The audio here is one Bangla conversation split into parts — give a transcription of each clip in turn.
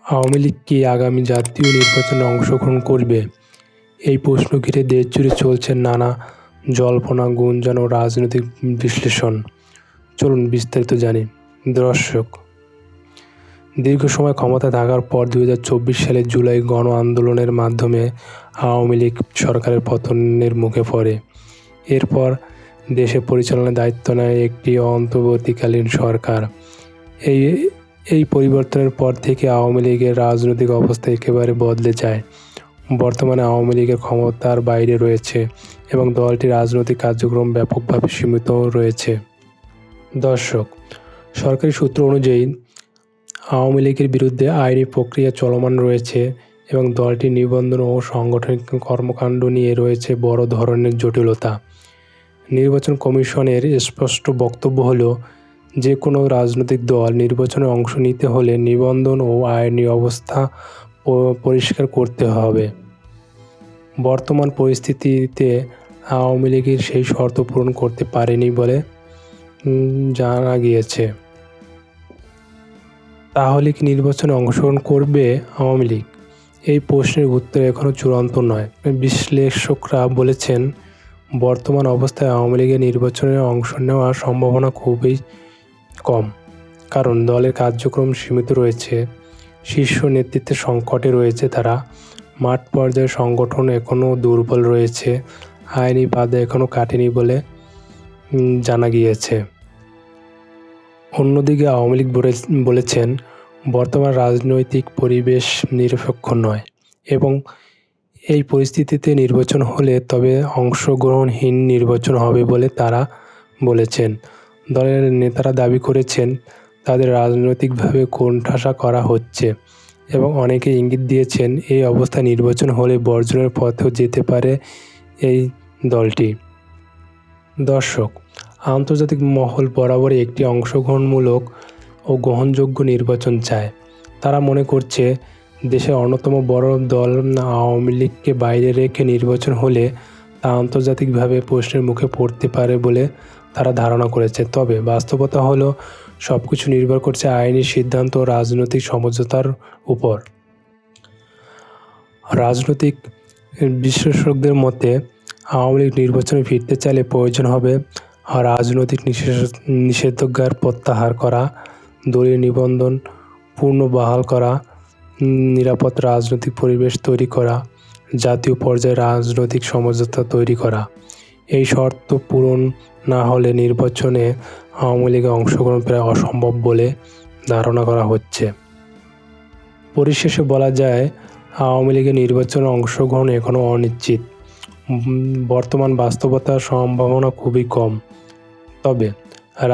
আওয়ামী লীগ কি আগামী জাতীয় নির্বাচনে অংশগ্রহণ করবে? এই প্রশ্ন ঘিরে দেশজুড়ে চলছে নানা জল্পনা, গুঞ্জন ও রাজনৈতিক বিশ্লেষণ। চলুন বিস্তারিত জানি। দর্শক, দীর্ঘ সময় ক্ষমতা থাকার পর 2024 সালের জুলাই গণ আন্দোলনের মাধ্যমে আওয়ামী লীগ সরকারের পতনের মুখে পড়ে। এরপর দেশে পরিচালনার দায়িত্ব নেয় একটি অন্তর্বর্তীকালীন সরকার। এই পরিবর্তনের পর থেকে আওয়ামী লীগের রাজনৈতিক অবস্থা একেবারে বদলে যায়। বর্তমানে আওয়ামী লীগের ক্ষমতার বাইরে রয়েছে এবং দলটির রাজনৈতিক কার্যক্রম ব্যাপকভাবে সীমিত রয়েছে। দর্শক, সরকারি সূত্র অনুযায়ী আওয়ামী লীগের বিরুদ্ধে আইনি প্রক্রিয়া চলমান রয়েছে এবং দলটির নিবন্ধন ও সাংগঠনিক কর্মকাণ্ড নিয়ে রয়েছে বড় ধরনের জটিলতা। নির্বাচন কমিশনের স্পষ্ট বক্তব্য হলো, যে কোনো রাজনৈতিক দল নির্বাচনে অংশ নিতে হলে নিবন্ধন ও আইনি অবস্থা পরিষ্কার করতে হবে। বর্তমান পরিস্থিতিতে আওয়ামী লীগের সেই শর্ত পূরণ করতে পারেনি বলে জানা গিয়েছে। তাহলে কি নির্বাচনে অংশগ্রহণ করবে আওয়ামী লীগ? এই প্রশ্নের উত্তর এখনও চূড়ান্ত নয়। বিশ্লেষকরা বলেছেন, বর্তমান অবস্থায় আওয়ামী লীগের নির্বাচনে অংশ নেওয়ার সম্ভাবনা খুবই কম, কারণ দলের কার্যক্রম সীমিত রয়েছে, শীর্ষ নেতৃত্বের সংকটে রয়েছে তারা, মাঠ পর্যায়ে সংগঠন এখনও দুর্বল রয়েছে, আইনি বাধা এখনও কাটেনি বলে জানা গিয়েছে। অন্যদিকে আওয়ামী লীগ বলেছেন, বর্তমান রাজনৈতিক পরিবেশ নিরপেক্ষ নয় এবং এই পরিস্থিতিতে নির্বাচন হলে তবে অংশগ্রহণহীন নির্বাচন হবে বলে তারা বলেছেন। দলের নেতারা দাবি করেছেন, তাদের রাজনৈতিকভাবে কোণঠাসা করা হচ্ছে এবং অনেকে ইঙ্গিত দিয়েছেন এই অবস্থায় নির্বাচন হলে বর্জনের পথেও যেতে পারে এই দলটি। দর্শক, আন্তর্জাতিক মহল বরাবরই একটি অংশগ্রহণমূলক ও গ্রহণযোগ্য নির্বাচন চায়। তারা মনে করছে, দেশের অন্যতম বড় দল আওয়ামী লীগকে বাইরে রেখে নির্বাচন হলে তা আন্তর্জাতিকভাবে প্রশ্নের মুখে পড়তে পারে বলে তারা ধারণা করেছে। তবে বাস্তবতা হলো, সব কিছু নির্ভর করছে আইনি সিদ্ধান্ত ও রাজনৈতিক সমঝোতার উপর। রাজনৈতিক বিশ্লেষকদের মতে, আওয়ামী লীগ নির্বাচনে ফিরতে চাইলে প্রয়োজন হবে রাজনৈতিক নিষেধাজ্ঞার প্রত্যাহার করা, দলীয় নিবন্ধন পুনর্বহাল করা, নিরাপদ রাজনৈতিক পরিবেশ তৈরি করা, জাতীয় পর্যায়ে রাজনৈতিক সমঝোতা তৈরি করা। এই শর্ত পূরণ না হলে নির্বাচনে আওয়ামী লীগের অংশগ্রহণ প্রায় অসম্ভব বলে ধারণা করা হচ্ছে। পরিশেষে বলা যায়, আওয়ামী লীগের নির্বাচনে অংশগ্রহণ এখনও অনিশ্চিত। বর্তমান বাস্তবতার সম্ভাবনা খুবই কম। তবে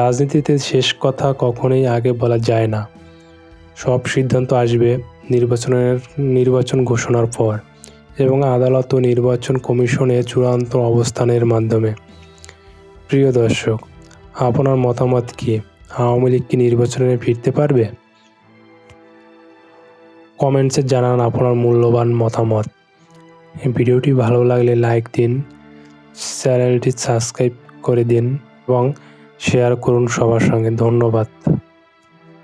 রাজনীতিতে শেষ কথা কখনোই আগে বলা যায় না। সব সিদ্ধান্ত আসবে নির্বাচন ঘোষণার পর এবং আদালত ও নির্বাচন কমিশনের চূড়ান্ত অবস্থানের মাধ্যমে। প্রিয় দর্শক, আপনার মতামত কি? আওয়ামী লীগ কি নির্বাচনে ফিরতে পারবে? কমেন্টসে জানান আপনার মূল্যবান মতামত। ভিডিওটি ভালো লাগলে লাইক দিন, চ্যানেলটি সাবস্ক্রাইব করে দিন এবং শেয়ার করুন সবার সঙ্গে। ধন্যবাদ।